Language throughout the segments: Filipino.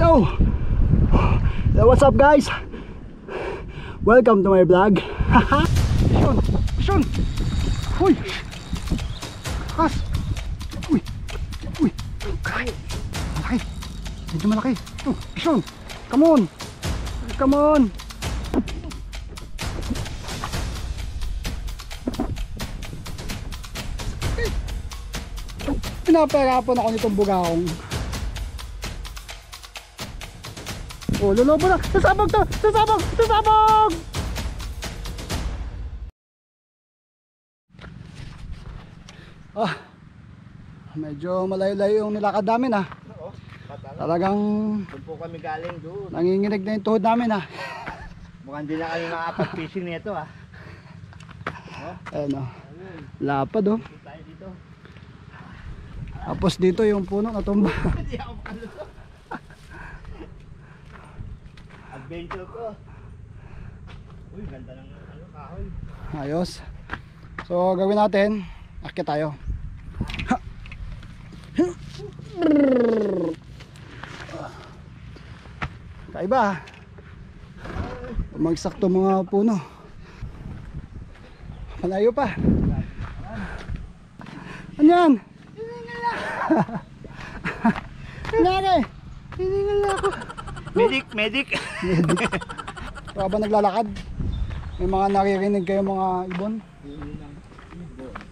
Yo! So what's up guys? Welcome to my vlog. Mission! Mission! Uy! Kas! Uy! Uy! Malaki! Medyo malaki! Oh, mission! Come on! Come on! Pinapahirapan ako nitong bugaong. Oh, lolobo na! Sasabog to! Sasabog! Sasabog! Ah, medyo malayo-layo yung nilakad namin ah. Oo, Talagang doon po kami galing doon. nanginginig na yung tuhod namin ah. Mukhang di na kami makapag-fishing nito ah. Ayan oh. Lapad oh. Dito tayo dito. Tapos dito yung puno na tumba. Hindi ako makaluto. Adventure ko. Uy, ganda ng kahoy. Ayos. So gawin natin, akit tayo. Kaiba. Magsakto mga puno. Malayo pa. Ano yan? Nangyari? Hiningal na ako. Medic, medic. Habang naglalakad, may mga naririnig kayo mga ibon.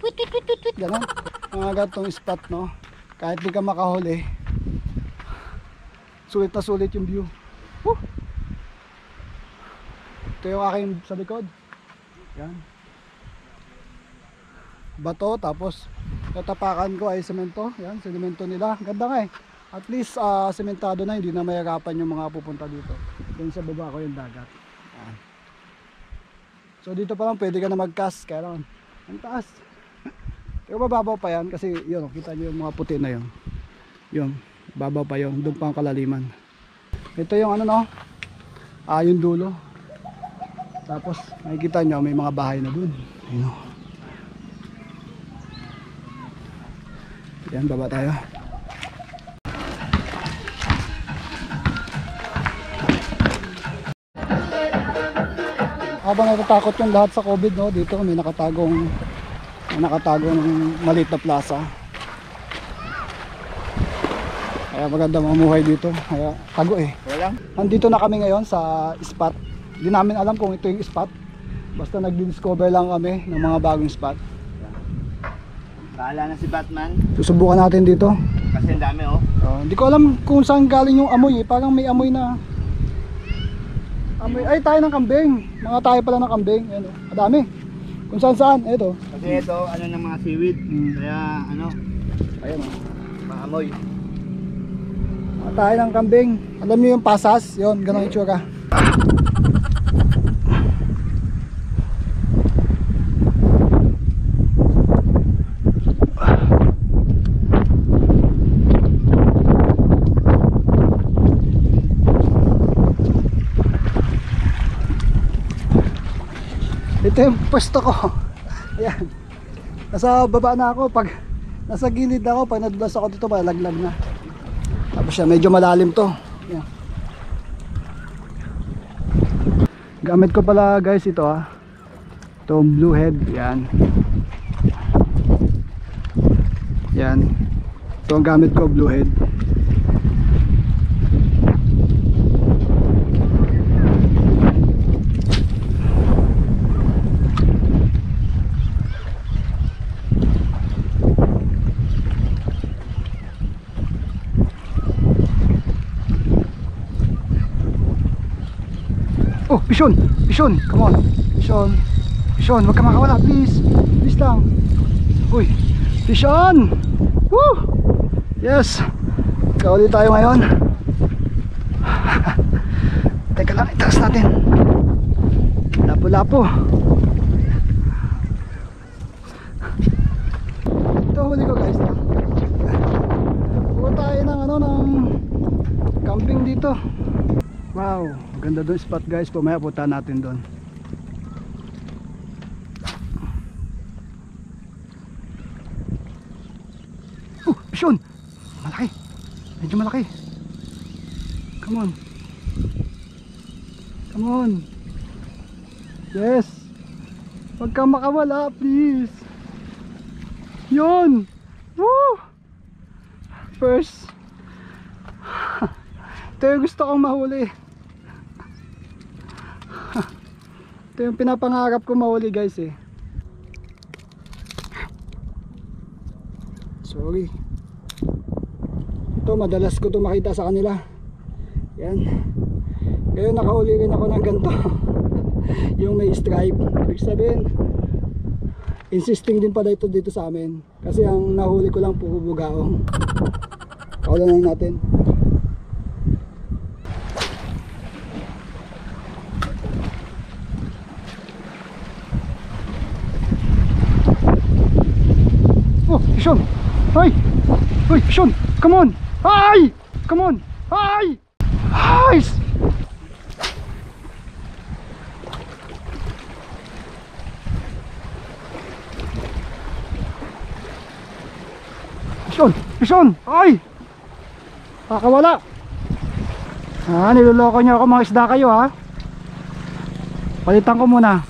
Wit wit wit wit wit. Ganon. Mga gatong spot no. Kahit di ka makahuli, sulit na sulit yung view. Woo! Ito yung aking sa likod. Yan. Bato, tapos tatapakan ko ay semento. Yan, semento nila. Ganda nga eh. At least sementado na, hindi na mahirapan yung mga pupunta dito. Doon sa baba ko yung dagat. Yan. So dito pa lang pwede ka na mag-cast. Kaya lang, ang taas. Pero mababaw pa yan kasi yun, kita nyo yung mga puti na yun. Yun, babaw pa yun. Doon pa ang kalaliman. Ito yung ano no, yung dulo. Tapos makikita nyo may mga bahay na doon. Ayun o. Yan, baba tayo. Habang natatakot yung lahat sa COVID no, dito may nakatagong maliit na plaza. Kaya maganda mamuhay dito. Kaya tago eh. Walang? Nandito na kami ngayon sa spot. Hindi namin alam kung ito yung spot. Basta nag-discover lang kami ng mga bagong spot. Bahala na si Batman. Susubukan natin dito. Kasi ang dami oh. Hindi ko alam kung saan galing yung amoy eh. Parang may amoy na amoy. Ay, tayo ng kambing. Mga tayo pala ng kambing. Ayan, oh. Madami. Kung saan saan. Ito. Kasi ito, ano ng mga seaweed. Kaya ano, Ayan oh. maamoy. Mga tayo ng kambing. Alam niyo yung pasas? Yun, ganun yung tsura. Ito yung pwesto ko. Ayan. Nasa baba na ako. Pag nasa gilid ako, pag nadulas ako dito, malaglag na. Tapos siya, medyo malalim to. Ayan. Gamit ko pala guys ito itong bluehead. Yan. Yan. Ito ang gamit ko, bluehead. Oh, Pishon! Pishon! Come on! Pishon! Pishon! Huwag ka makawala! Please! Please lang! Uy! Pishon! Woo! Yes! Kauli tayo ngayon! Teka lang, itaas natin! Lapo-lapo! Ito huli ko guys na. Pupunta tayo ng ng camping dito. Wow! Maganda doon spot guys, pumaya punta natin doon. Pishon! Malaki! Medyo malaki! Come on. Come on. Yes. Huwag kang makawala, please. Yun. Woo! First. Ito yung gusto kong mahuli. Ito yung pinapangarap ko mahuli guys eh. Sorry. Ito madalas ko ito makita sa kanila. Yan. Ngayon nakahuli rin ako ng ganito. Yung may stripe. Ibig sabihin insisting din pala ito dito sa amin. Kasi ang nahuli ko lang puro bugaong. Kawalan lang natin. Oh, Sean! Ay! Uy, Sean! Come on! Ay! Come on! Ay! Ay! Sean! Sean! Ay! Kakawala! Ah, niloloko niyo ako mga isda kayo ha. Palitan ko muna.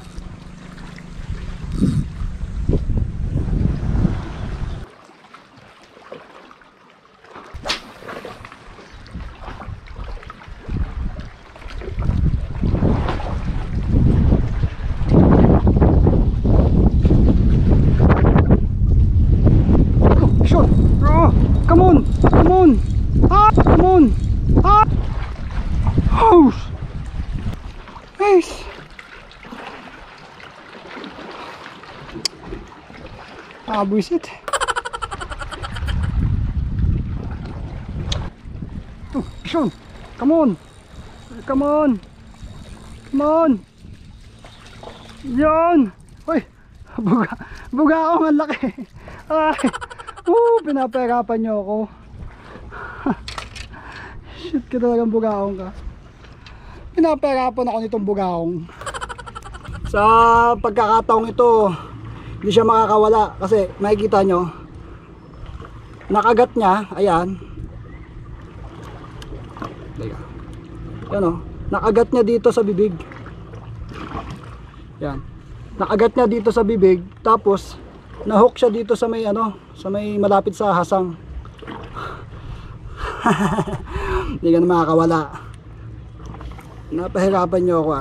Come on! Come on! Ah! Come on! Ah! Oh! Nice! Ah, buisit! Oh, Sean! Come on! Come on! Come on! Yan! Uy! Buga ako, ang laki! Ay! Pinapahirapan nyo ako. Shit ka talagang bugaong ka. Pinapahirapan ako nitong bugaong. Sa pagkakataong ito, hindi siya makakawala. Kasi makikita nyo, nakagat niya, ayan. Yan o, nakagat niya dito sa bibig. Yan. Nakagat niya dito sa bibig, tapos nahook siya dito sa may ano, sa may malapit sa hasang. Hindi ka na makakawala. Napahirapan nyo ako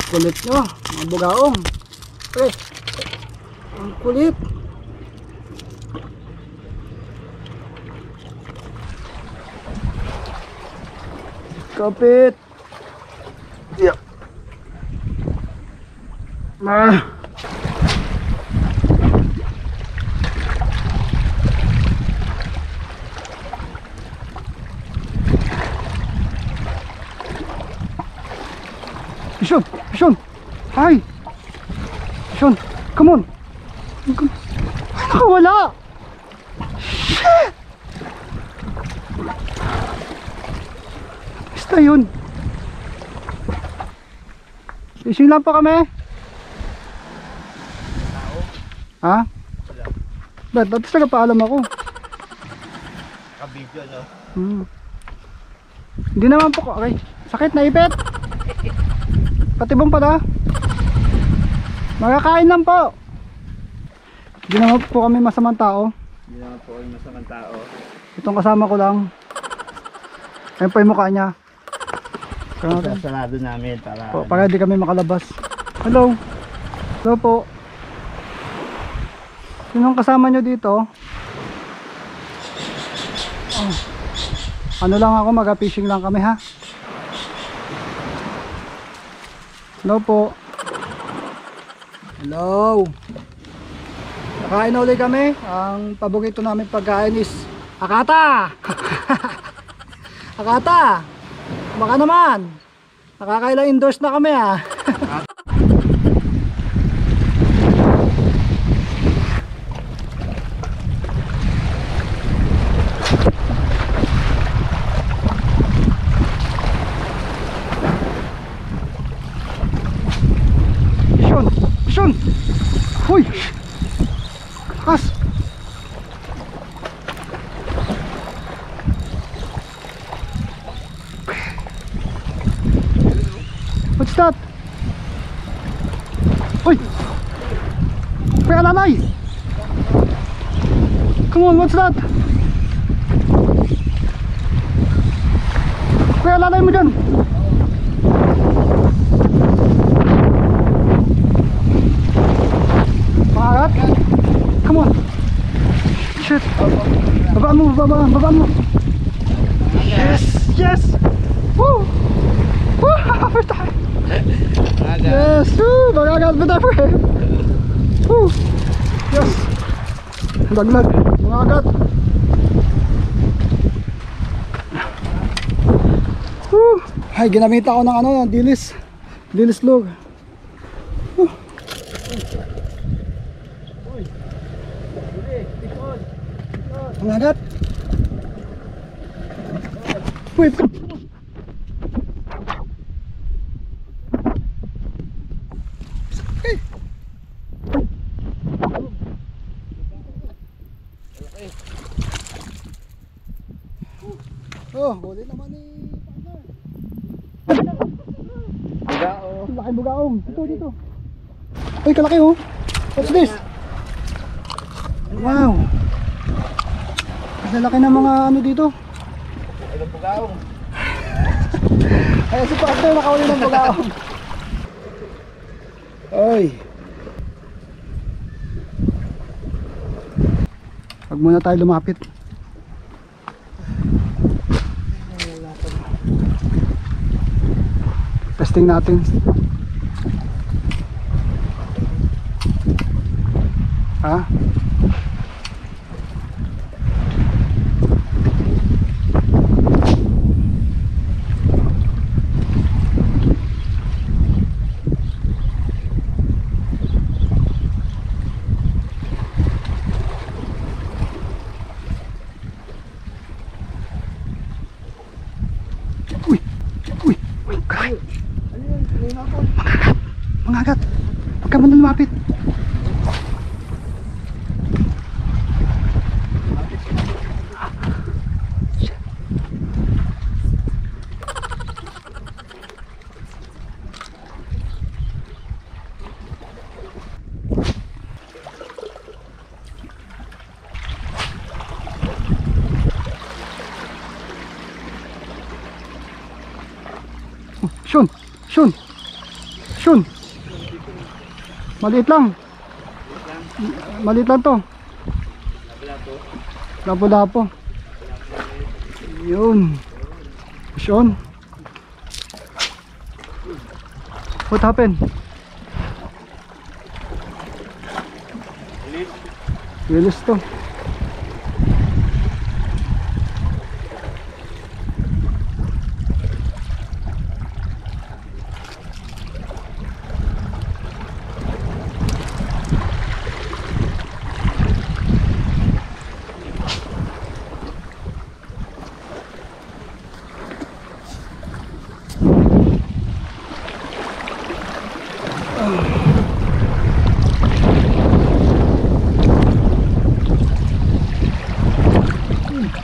Kulit nyo, mga bugaong. Okay. Ang kulit. Kapit. Yeah. Sean! Sean! Hi! Sean! Come on! Ay, nakawala! Shit! Basta yun! Fishing lang pa kami? Ha? Ba't nagpaalam ako? Ka-video no? Hindi naman po ko. Okay. Sakit, naipit! Patibong pala. Makakain lang po. Hindi naman po kami masamang tao. Hindi naman po kami masamang tao. Itong kasama ko lang. Ayun pa yung mukha niya. Sarado namin para hindi kami makalabas. Hello. Hello po. Sinong kasama nyo dito? Oh. Ano lang ako, mag-fishing lang kami ha. Hello po. Hello. Nakain na ulit kami. Ang paborito namin pagkain is akata. Akata. Baka naman. Nakakailang indoors na kami ha. Sean! Uy! Lakas! that? Uy! Kuya Lalay! Come on, what's that? Kuya Lalay mo dyan! Pangagat? Come on! Shit! Babaan mo, babaan mo! Yes! Yes! Woo! Woo! Yes! Woo! Magagat ba tayo eh? Woo! Yes! Laglag! Magagat! Woo! Ay, ginamit ako ng ano, dilis. Dilis log. Woo! Magagat! Wait! Oh, huli naman ni partner. Bugao. Laki bugaong. Dito. Ay, kalaki oh. What's this? Wow. Ang laki ng mga ano dito. Ilang bugao. Ay, si partner nakahuli ng bugaong. Ay. Huwag muna tayo lumapit. Testing natin. Ha? Uy! Uy! Uy! Karay! Mangagat! Huwag ka muna lumapit! Shun! Shun! Shun! Maliit lang. Maliit lang to. Lapo-lapo. Yun. Shun. What happened? Release to.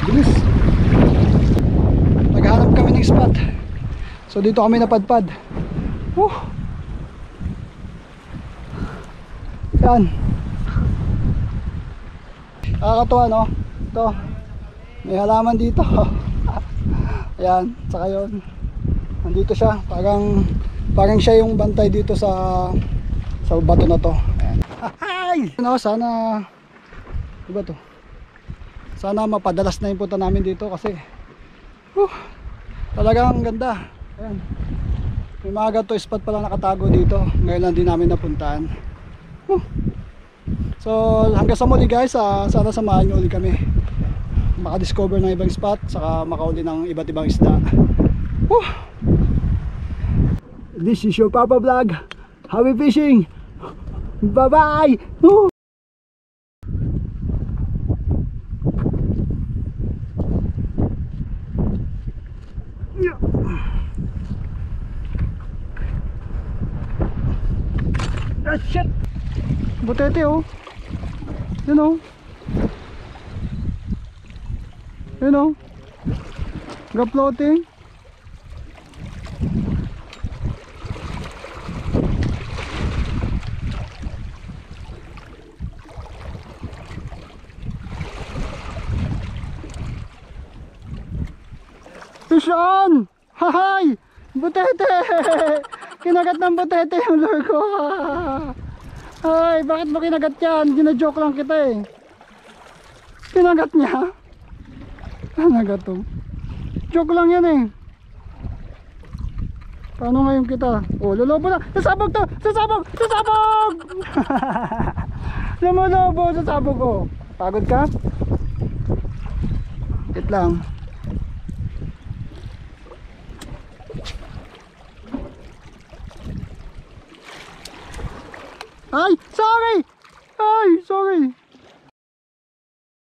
Bilis. Naghanap kami ng spot. So dito kami napadpad. Yan. Nakakatuwa no? Ito. May halaman dito. Ayan, saka yun. Nandito siya. Parang siya yung bantay dito sa bato na to. Ayan. Ay! No, sana diba to? Sana mapadalas na yung punta namin dito kasi talagang ganda. Ayan. May mga ganito spot pala nakatago dito. Ngayon lang din namin napuntahan. So hanggang sa muli guys, sana samahan nyo ulit kami makadiscover ng ibang spot, saka makauli ng iba't ibang isda. This is your Papa Vlog. Happy fishing. Bye bye. Ah, shit! Butete oh. Yun oh. Yun oh. Ga-floating. Fish on! Hahay! Butete! Kinagat ng butete yung lure ko. Ay, bakit mo kinagat yan? Gina-joke lang kita eh. Kinagat niya? Kinagat to. Joke lang yan eh. Paano ngayon kita? Oh, lolobo na. Sasabog to! Sasabog! Sasabog! Lumolobo, sasabog ko. Pagod ka? Wait lang. Ay! Sorry! Ay! Sorry!